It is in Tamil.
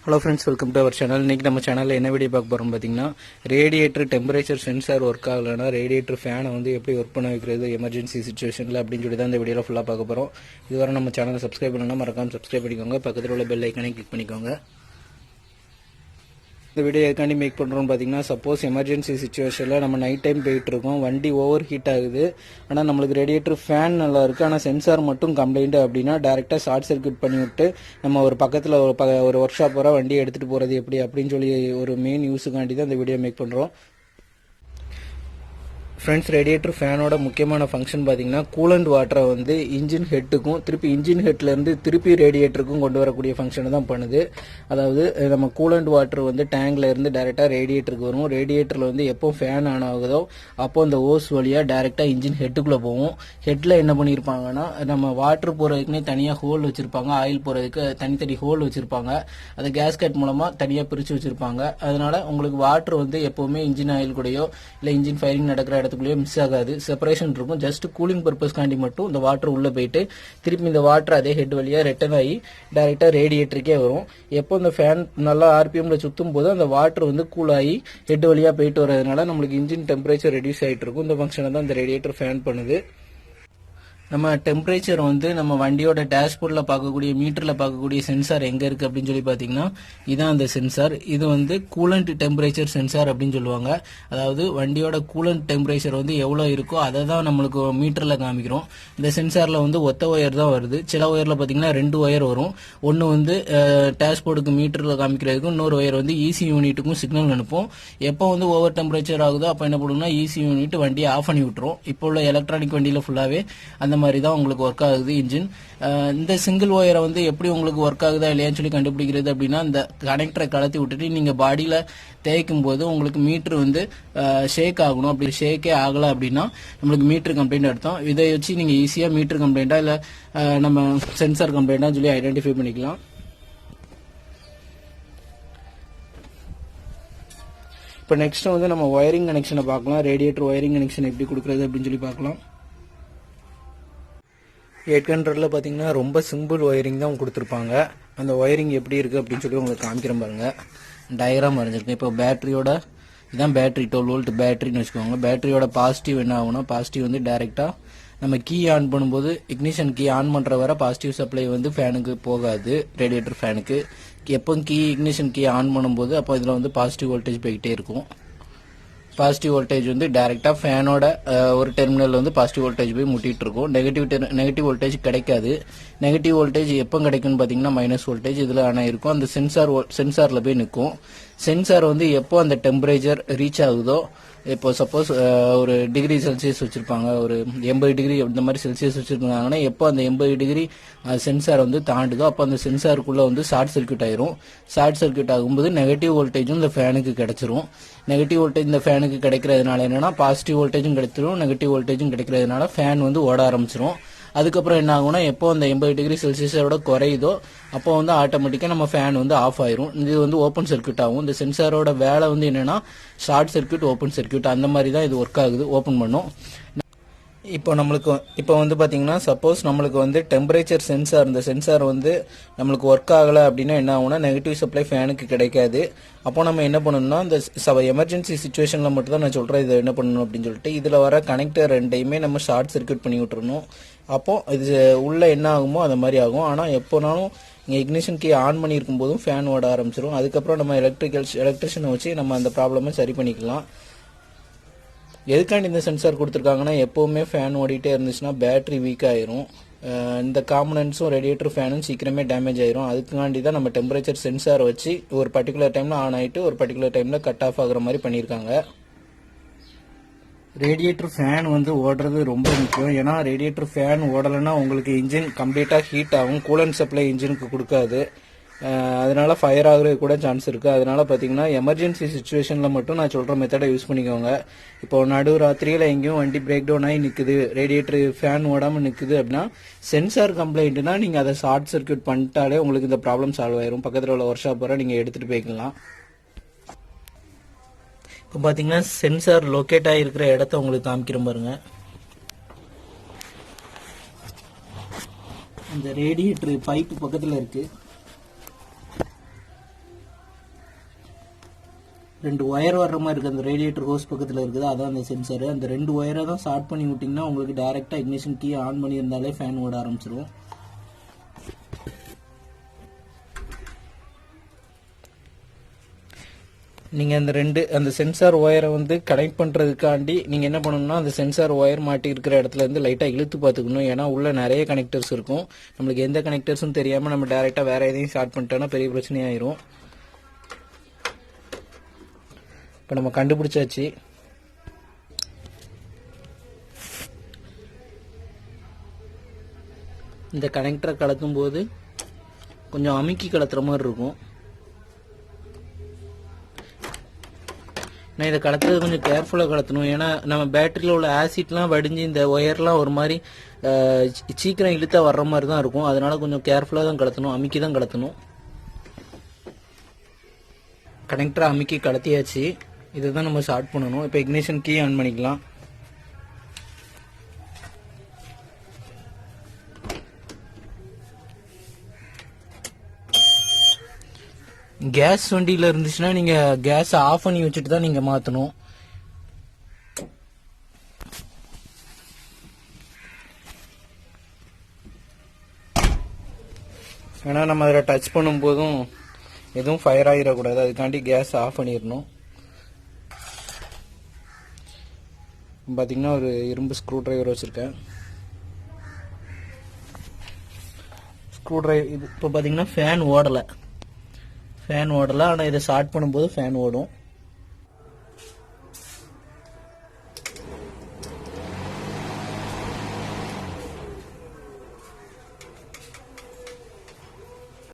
Hello friends, welcome to our channel. இன்னைக்கு நம்ம சேனல்ல என்ன வீடியோ பார்க்க போறோம் பாத்தீங்கன்னா ரேடியேட்டர் டெம்பரேச்சர் சென்சார் வர்க் ஆகலனா ரேடியேட்டர் ஃபேனை வந்து எப்படி வர்க் பண்ண வைக்கிறது எமர்ஜென்சி சிச்சுவேஷன்ல அப்படினு சொல்லி தான் இந்த வீடியோல ஃபுல்லா பார்க்க போறோம். இதுவரை நம்ம சேனலை சப்ஸ்கிரைப் பண்ணலனா மறக்காம சப்ஸ்கிரைப் பண்ணிக்கோங்க. பக்கத்துல உள்ள பெல் ஐகானை கிளிக் பண்ணிக்கோங்க. இந்த வீடியோ எதுக்காண்டி மேக் பண்ணுறோம்னு பார்த்தீங்கன்னா சப்போஸ் எமர்ஜென்சி சுச்சுவேஷனில் நம்ம நைட் டைம் போயிட்டு இருக்கோம், வண்டி ஓவர் ஹீட் ஆகுது, ஆனால் நம்மளுக்கு ரேடியேட்டர் ஃபேன் நல்லா இருக்குது, ஆனால் சென்சார் மட்டும் கம்ப்ளைண்ட் அப்படின்னா டேரெக்டாக ஷார்ட் சர்க்யூட் பண்ணி விட்டு நம்ம ஒரு பக்கத்தில் ஒரு ஒர்க் ஷாப் வர வண்டியை எடுத்துகிட்டு போகிறது எப்படி அப்படின்னு சொல்லி ஒரு மெயின் யூஸுக்காண்டி தான் இந்த வீடியோ மேக் பண்ணுறோம். ஃப்ரெண்ட்ஸ், ரேடியேட்டர் ஃபேனோட முக்கியமான ஃபங்க்ஷன் பார்த்தீங்கன்னா கூலண்ட் வாட்டரை வந்து இன்ஜின் ஹெட்டுக்கும் திருப்பி இன்ஜின் ஹெட்லேருந்து திருப்பி ரேடியேட்டருக்கும் கொண்டு வரக்கூடிய ஃபங்க்ஷனை தான் பண்ணுது. அதாவது நம்ம கூலண்ட் வாட்டர் வந்து டேங்க்ல இருந்து டேரெக்டாக ரேடியேட்டருக்கு வரும். ரேடியேட்டரில் வந்து எப்போ ஃபேன் ஆன் ஆகுதோ அப்போ அந்த ஓஸ் வழியாக டேரெக்டாக இன்ஜின் ஹெட்டுக்குள்ளே போகும். ஹெட்டில் என்ன பண்ணியிருப்பாங்கன்னா நம்ம வாட்டர் போகிறதுக்குன்னே தனியாக ஹோல் வச்சுருப்பாங்க, ஆயில் போகிறதுக்கு தனித்தனி ஹோல் வச்சுருப்பாங்க, அதை கேஸ்கட் மூலமாக தனியாக பிரித்து வச்சுருப்பாங்க. அதனால உங்களுக்கு வாட்டர் வந்து எப்போவுமே இன்ஜின் ஆயில் கூடயோ இல்லை இன்ஜின் ஃபயரிங் நடக்கிற இடத்துக்குள்ளேயோ மிஸ் ஆகாது, செப்பரேஷன் இருக்கும். ஜஸ்ட் கூலிங் பர்பஸ்க்காண்டி மட்டும் இந்த வாட்டர் உள்ள போயிட்டு திருப்பி இந்த வாட்டர் அதே ஹெட் வழியா ரிட்டர்ன் ஆகி டைரக்டா ரேடியேட்டருக்கே வரும். எப்போ இந்த ஃபேன் நல்லா ஆர்பிஎம்ல சுத்தும் போது அந்த வாட்டர் வந்து கூல் ஆகி ஹெட் வழியா போயிட்டு வரதுனால நம்மளுக்கு இன்ஜின் டெம்பரேச்சர் ரெடியூஸ் ஆகிட்டு இருக்கும். இந்த ஃபங்க்ஷனை தான் இந்த ரேடியேட்டர் ஃபேன் பண்ணுது. நம்ம டெம்பரேச்சர் வந்து நம்ம வண்டியோட டேஷ்போர்டில் பார்க்கக்கூடிய மீட்டரில் பார்க்கக்கூடிய சென்சார் எங்கே இருக்குது அப்படின்னு சொல்லி பார்த்தீங்கன்னா இதான் அந்த சென்சார். இது வந்து கூலண்ட் டெம்பரேச்சர் சென்சார் அப்படின்னு சொல்லுவாங்க. அதாவது வண்டியோட கூலண்ட் டெம்பரேச்சர் வந்து எவ்வளோ இருக்கோ அதை தான் நம்மளுக்கு மீட்டரில் காமிக்கிறோம். இந்த சென்சாரில் வந்து ஒத்த ஒயர் தான் வருது. சில ஒயரில் பார்த்தீங்கன்னா 2 ஒயர் வரும். ஒன்று வந்து டேஷ்போர்டுக்கு மீட்டரில் காமிக்கிறதுக்கும், இன்னொரு ஒயர் வந்து இசி யூனிட்டுக்கும் சிக்னல் அனுப்பும். எப்போ வந்து ஓவர் டெம்பரேச்சர் ஆகுதோ அப்போ என்ன பண்ணுன்னா இசி யூனிட் வண்டியை ஆஃப் பண்ணி விட்டுரும். இப்போ உள்ள எலக்ட்ரானிக் வண்டியில் ஃபுல்லாகவே அந்த மாதிரி தான் உங்களுக்கு ஒர்க் ஆகுது இன்ஜின். இந்த சிங்கிள் ஒயரை வந்து எப்படி உங்களுக்கு ஒர்க் ஆகுதா இல்லையான்னு சொல்லி கண்டுபிடிக்கிறது அப்படின்னா இந்த கனெக்டரை கலத்தி விட்டுட்டு நீங்க பாடியில தேய்க்கும் போது உங்களுக்கு மீட்டர் வந்து ஷேக் ஆகணும். அப்படி ஷேக்கே ஆகல அப்படின்னா நம்மளுக்கு மீட்டர் கம்ப்ளைண்ட் அர்த்தம். இதை வச்சு நீங்க ஈஸியா மீட்டர் கம்ப்ளைண்டா இல்ல நம்ம சென்சார் கம்ப்ளைண்டா சொல்லி ஐடென்டிஃபை பண்ணிக்கலாம். இப்போ நெக்ஸ்ட் வந்து நம்ம ஒயரிங் கனெக்ஷனை பார்க்கலாம். ரேடியேட்டர் ஒயரிங் கனெக்ஷன் எப்படி கொடுக்குறது அப்படின்னு சொல்லி பார்க்கலாம். 800ல் பார்த்தீங்கன்னா ரொம்ப சிம்பிள் ஒயரிங் தான் கொடுத்துருப்பாங்க. அந்த ஒயரிங் எப்படி இருக்குது அப்படின்னு சொல்லி உங்களுக்கு காமிக்கிறேன் பாருங்க. டயக்ராம் வரைஞ்சிருக்கு. இப்போ பேட்டரியோட இதான் பேட்டரி 12 வோல்ட் பேட்டரின்னு வச்சுக்கோங்க. பேட்டரியோட பாசிட்டிவ் என்ன ஆகும்னா பாசிட்டிவ் வந்து டைரெக்டாக நம்ம கீ ஆன் பண்ணும்போது இக்னிஷன் கீ ஆன் பண்ணுற வர பாசிட்டிவ் சப்ளை வந்து ஃபேனுக்கு போகாது. ரேடியேட்டர் ஃபேனுக்கு எப்போ இக்னிஷன் கீ ஆன் பண்ணும்போது அப்போ இதில் வந்து பாசிட்டிவ் வோல்டேஜ் போய்கிட்டே இருக்கும். பாசிட்டிவ் வோல்டேஜ் வந்து டைரெக்டாக ஃபேனோட ஒரு டெர்மினல் வந்து பாசிட்டிவ் வோல்டேஜ் போய் முட்டிட்டு இருக்கும். நெகட்டிவ் வோல்டேஜ் கிடைக்காது. நெகட்டிவ் வோல்டேஜ் எப்போ கிடைக்கும்னு பார்த்தீங்கன்னா மைனஸ் வோல்டேஜ் இதில் ஆனால் இருக்கும். அந்த சென்சாரில் போய் நிற்கும். சென்சார் வந்து எப்போ அந்த டெம்பரேச்சர் ரீச் ஆகுதோ, இப்போ சப்போஸ் ஒரு டிகிரி செல்சியஸ் வச்சிருப்பாங்க, ஒரு 80 டிகிரி இந்த மாதிரி செல்சியஸ் வச்சிருக்காங்கன்னா எப்போ அந்த 80 டிகிரி சென்சார் வந்து தாண்டுதோ அப்போ அந்த சென்சாருக்குள்ள வந்து ஷார்ட் சர்க்யூட் ஆயிரும். ஷார்ட் சர்க்யூட் ஆகும்போது நெகட்டிவ் வோல்டேஜும் இந்த ஃபேனுக்கு கிடைச்சிரும். நெகட்டிவ் வோல்டேஜ் இந்த ஃபேனுக்கு கிடைக்கிறதுனால என்னன்னா பாசிட்டிவ் வோல்டேஜும் கிடைச்சிரும், நெகட்டிவ் வோல்டேஜும் கிடைக்கிறதுனால ஃபேன் வந்து ஓட ஆரம்பிச்சிரும். அதுக்கப்புறம் என்ன ஆகும்னா எப்போ அந்த 80 டிகிரி செல்சியஸோட குறையுதோ அப்போ வந்து ஆட்டோமேட்டிக்காக நம்ம ஃபேன் வந்து ஆஃப் ஆயிரும். இது வந்து ஓப்பன் சர்க்யூட் ஆகும். இந்த சென்சாரோட வேலை வந்து என்னன்னா ஷார்ட் சர்க்யூட் ஓப்பன் சர்க்யூட் அந்த மாதிரி தான் இது ஒர்க் ஆகுது, ஓப்பன் பண்ணும். இப்போ வந்து பார்த்தீங்கன்னா சப்போஸ் நம்மளுக்கு வந்து டெம்பரேச்சர் சென்சார் இந்த சென்சார் வந்து நம்மளுக்கு ஒர்க் ஆகலை அப்படின்னா என்ன ஆகும்னா நெகட்டிவ் சப்ளை ஃபேனுக்கு கிடைக்காது. அப்போ நம்ம என்ன பண்ணணும்னா இந்த எமர்ஜென்சி சுச்சுவேஷனில் மட்டும் தான் நான் சொல்கிறேன் இதை என்ன பண்ணணும் அப்படின்னு சொல்லிட்டு இதில் வர கனெக்டர் ரெண்டையுமே நம்ம ஷார்ட் சர்க்யூட் பண்ணி விட்டுறணும். அப்போது இது உள்ளே என்ன ஆகுமோ அந்த மாதிரி ஆகும். ஆனால் எப்போனாலும் இங்கே இக்னிஷன் கீ ஆன் பண்ணியிருக்கும் போதும் ஃபேன் ஓட ஆரம்பிச்சிடும். அதுக்கப்புறம் நம்ம எலக்ட்ரிஷியனை வச்சு நம்ம அந்த ப்ராப்ளமை சரி பண்ணிக்கலாம். எதுக்காண்டி இந்த சென்சார் கொடுத்துருக்காங்கன்னா எப்போவுமே ஃபேன் ஓடிட்டே இருந்துச்சுன்னா பேட்டரி வீக் ஆயிரும். இந்த காம்பனன்ட்ஸும் ரேடியேட்டர் ஃபேனும் சீக்கிரமே டேமேஜ் ஆயிரும். அதுக்காண்டி தான் நம்ம டெம்பரேச்சர் சென்சார் வச்சு ஒரு பர்டிகுலர் டைமில் ஆன் ஆகிட்டு ஒரு பர்டிகுலர் டைமில் கட் ஆஃப் ஆகுற மாதிரி பண்ணியிருக்காங்க. ரேடியேட்டர் ஃபேன் வந்து ஓடுறது ரொம்ப முக்கியம். ஏன்னா ரேடியேட்டர் ஃபேன் ஓடலைன்னா உங்களுக்கு இன்ஜின் கம்ப்ளீட்டாக ஹீட் ஆகும். கூலண்ட் சப்ளை இன்ஜினுக்கு கொடுக்காது. அதனால ஃபயர் ஆகுறது கூட சான்ஸ் இருக்குது. அதனால பார்த்தீங்கன்னா எமர்ஜென்சி சுச்சுவேஷனில் மட்டும் நான் சொல்கிற மெத்தடை யூஸ் பண்ணிக்கோங்க. இப்போ நடு ராத்திரியில் எங்கேயும் வண்டி பிரேக் டவுன் ஆகி நிற்குது, ரேடியேட்டர் ஃபேன் ஓடாமல் நிற்குது அப்படின்னா சென்சார் கம்ப்ளைண்ட்னா நீங்கள் அதை ஷார்ட் சர்க்யூட் பண்ணிட்டாலே உங்களுக்கு இந்த ப்ராப்ளம் சால்வ் ஆயிரும். பக்கத்தில் உள்ள ஒர்க் ஷாப் வர நீங்கள் எடுத்துகிட்டு போய்க்கலாம். இப்போ பார்த்தீங்கன்னா சென்சார் லொக்கேட் ஆகிருக்கிற இடத்த உங்களுக்கு காமிக்கிறேன் பாருங்க. இந்த ரேடியேட்டர் பைப்பு பக்கத்தில் இருக்குது. 2 ஒயர் வர்ற மாதிரி இருக்குது, அந்த ரேடியேட்டர் ஹோஸ் பக்கத்தில் இருக்குது, அதான் அந்த சென்சார். அந்த 2 ஒயரை தான் ஷார்ட் பண்ணி விட்டிங்கன்னா உங்களுக்கு டைரெக்டாக இக்னிஷன் கீ ஆன் பண்ணியிருந்தாலே ஃபேன் ஓட ஆரம்பிச்சிடும். நீங்கள் அந்த சென்சார் ஒயரை வந்து கனெக்ட் பண்ணுறதுக்காண்டி நீங்கள் என்ன பண்ணணும்னா அந்த சென்சார் ஒயர் மாட்டி இருக்கிற இடத்துல இருந்து லைட்டாக இழுத்து பார்த்துக்கணும். ஏன்னா உள்ள நிறைய கனெக்டர்ஸ் இருக்கும். நம்மளுக்கு எந்த கனெக்டர்ஸும் தெரியாமல் நம்ம டேரெக்டாக வேறு எதையும் ஷார்ட் பண்ணிட்டோன்னா பெரிய பிரச்சனையாயிரும். இப்போ நம்ம கண்டுபிடிச்சாச்சு. இந்த கனெக்டரை கலத்தும் போது கொஞ்சம் அமுக்கி கலத்துற மாதிரி இருக்கும். நான் இதை கலத்துறது கொஞ்சம் கேர்ஃபுல்லாக கலத்தணும். ஏன்னா நம்ம பேட்டரியில் உள்ள ஆசிட்லாம் வடிஞ்சு இந்த ஒயர்லாம் ஒரு மாதிரி சீக்கிரம் இழுத்தா வர்ற மாதிரி தான் இருக்கும். அதனால கொஞ்சம் கேர்ஃபுல்லாக தான் கலத்தணும், அமுக்கி தான் கலத்தணும். கனெக்டரை அமுக்கி கலத்தியாச்சு. இதை தான் நம்ம ஸ்டார்ட் பண்ணணும். இப்போ இக்னிஷன் கீ ஆன் பண்ணிக்கலாம். கேஸ் வண்டியில் இருந்துச்சுன்னா நீங்கள் கேஸை ஆஃப் பண்ணி வச்சுட்டு தான் நீங்கள் மாற்றணும். ஏன்னா நம்ம அதில் டச் பண்ணும்போதும் எதுவும் ஃபயர் ஆகிடக்கூடாது, அதுக்காண்டி கேஸ் ஆஃப் பண்ணிடணும். பார்த்தீங்கன்னா ஒரு இரும்பு ஸ்க்ரூ டிரைவர் வச்சுருக்கேன். ஸ்க்ரூ டிரைவர் இது இப்போ பார்த்தீங்கன்னா ஃபேன் ஓடலை, ஆனால் இதை ஸ்டார்ட் பண்ணும்போது ஃபேன் ஓடும்.